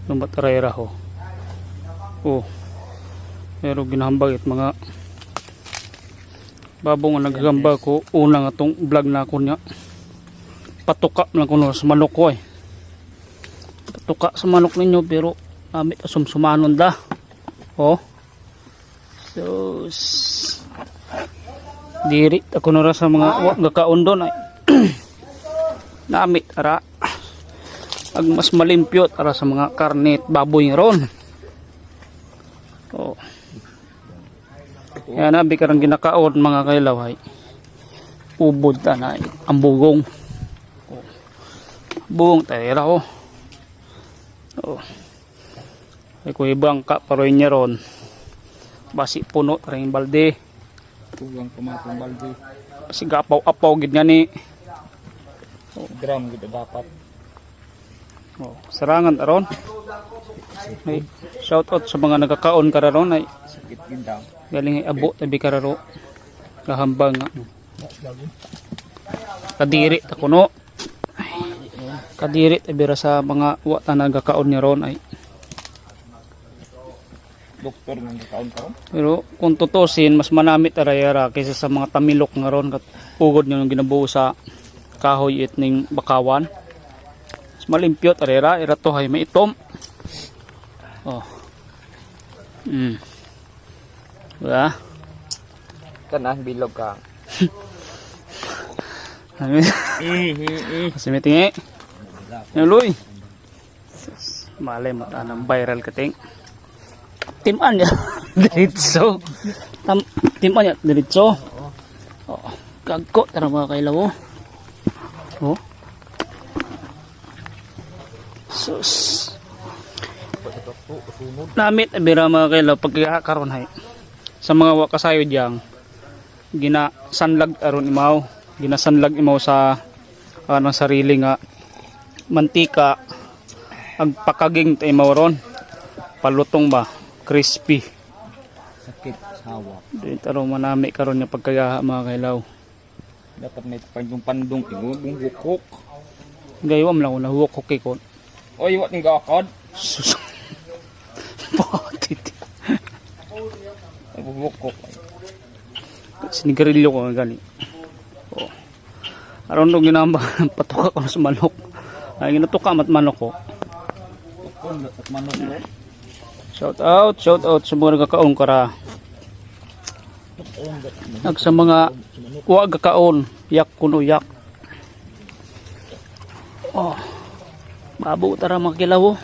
lumatarayra ho. Oh. Pero ginahambag it mga babong nga nagagamba ko una nga tong vlog na ako niya. Patuka lang ko sa manok ko eh. Patuka sa manok ninyo pero amit asumsumanon da. Oh. So diri ako na sa mga gakaon doon ay namit ara ag mas malimpyot ara sa mga karne at baboy ron. Oh. Yan nabi karang ginakaon mga kailaw ay ubod ta na ang bugong. Oh. Bugong tayra oh. Oh. Ay ko ibang ka paroy niya ron. Basi puno ring balde. Tugang kumatong balde. Kasi gapaw-apaw gid nga ni. Oh, gram gid dapat. Oh, sarangan aron. Ay, shout out sa mga nagkakaon kararon ay Sakit gid daw. galing ay abo tabi kararo. Kahambang nga. Kadiri ta kuno. Kadiri tabi ra sa mga wa ta nagkakaon ni ron ay. Doktor ng kaon karon. Pero kung tutusin mas manamit arayara kaysa sa mga tamilok nga ron kat ugod nyo ginabuo sa kahoy it ning bakawan. Mas malimpyot arayara ira to hay may itom. Oh. Diba? Kanang bilog ka. Kasi may tingi. Naluy. Malay mo tanang viral kating. Timan niya diretso. Timan niya diretso. Oh, kagko tara mga kailaw. Oh. Sus. Namit abira mga kailaw pagkakaroon hay. Sa mga wakasayo diyang ginasanlag aron imaw. Ginasanlag imaw sa ng sarili nga mantika ang pakaging ta imaw ron. Palutong ba? Crispy. Sakit sawa. Dito manami karon nga pagkagaha mga kailaw. Dapat may pandong ingong hukok. Gaywam lang una hukok ko. Oy, wat ning gaakad? Sus. Bakit? Ay hukok. Sinigarilyo ko nga gani. Oh. Aron do ginamba patuka ko sa manok. Ay ginatuka mat manok ko. Kun at manok mo. Shout out sa mga nagkakaon kara. Ag sa mga wa gakaon, yak kuno yak. Oh. Babo tara mga kilaw.